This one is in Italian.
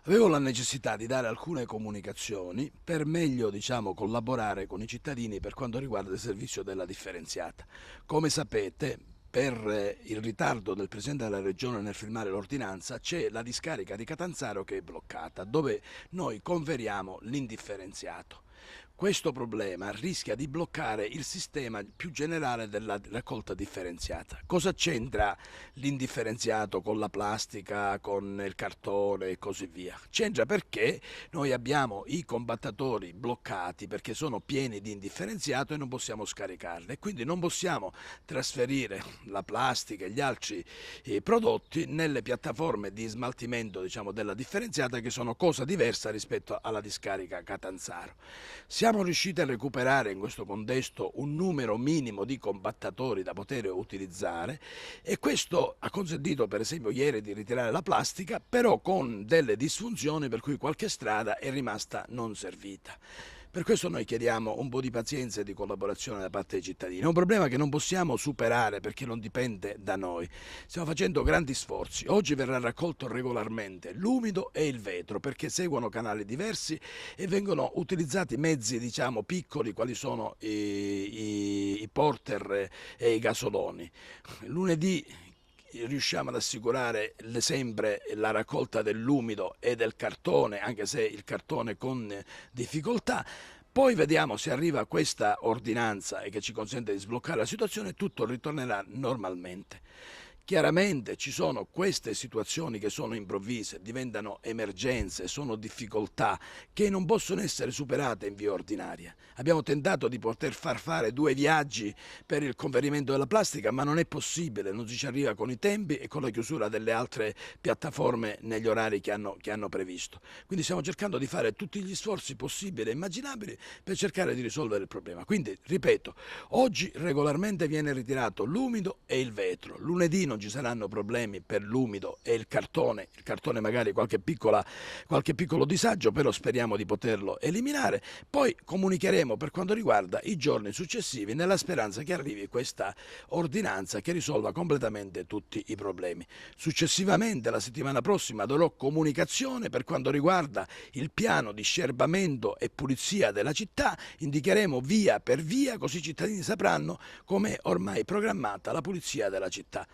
Avevo la necessità di dare alcune comunicazioni per meglio, collaborare con i cittadini per quanto riguarda il servizio della differenziata. Come sapete, per il ritardo del Presidente della Regione nel firmare l'ordinanza c'è la discarica di Catanzaro che è bloccata, dove noi conferiamo l'indifferenziato. Questo problema rischia di bloccare il sistema più generale della raccolta differenziata. Cosa c'entra l'indifferenziato con la plastica, con il cartone e così via? C'entra perché noi abbiamo i compattatori bloccati perché sono pieni di indifferenziato e non possiamo scaricarli e quindi non possiamo trasferire la plastica e gli altri prodotti nelle piattaforme di smaltimento della differenziata, che sono cosa diversa rispetto alla discarica Catanzaro. Siamo riusciti a recuperare in questo contesto un numero minimo di compattatori da poter utilizzare e questo ha consentito per esempio ieri di ritirare la plastica, però con delle disfunzioni per cui qualche strada è rimasta non servita. Per questo noi chiediamo un po' di pazienza e di collaborazione da parte dei cittadini. È un problema che non possiamo superare perché non dipende da noi. Stiamo facendo grandi sforzi. Oggi verrà raccolto regolarmente l'umido e il vetro perché seguono canali diversi e vengono utilizzati mezzi piccoli quali sono i porter e i gasoloni. Lunedì riusciamo ad assicurare sempre la raccolta dell'umido e del cartone, anche se il cartone con difficoltà. Poi vediamo se arriva questa ordinanza e che ci consente di sbloccare la situazione, tutto ritornerà normalmente. Chiaramente ci sono queste situazioni che sono improvvise, diventano emergenze, sono difficoltà che non possono essere superate in via ordinaria. Abbiamo tentato di poter far fare 2 viaggi per il conferimento della plastica, ma non è possibile, non ci arriva con i tempi e con la chiusura delle altre piattaforme negli orari che hanno previsto. Quindi stiamo cercando di fare tutti gli sforzi possibili e immaginabili per cercare di risolvere il problema. Quindi, ripeto, oggi regolarmente viene ritirato l'umido e il vetro. Lunedì non ci saranno problemi per l'umido e il cartone magari qualche piccolo disagio, però speriamo di poterlo eliminare. Poi comunicheremo per quanto riguarda i giorni successivi nella speranza che arrivi questa ordinanza che risolva completamente tutti i problemi. Successivamente, la settimana prossima, darò comunicazione per quanto riguarda il piano di scerbamento e pulizia della città, indicheremo via per via così i cittadini sapranno come è ormai programmata la pulizia della città.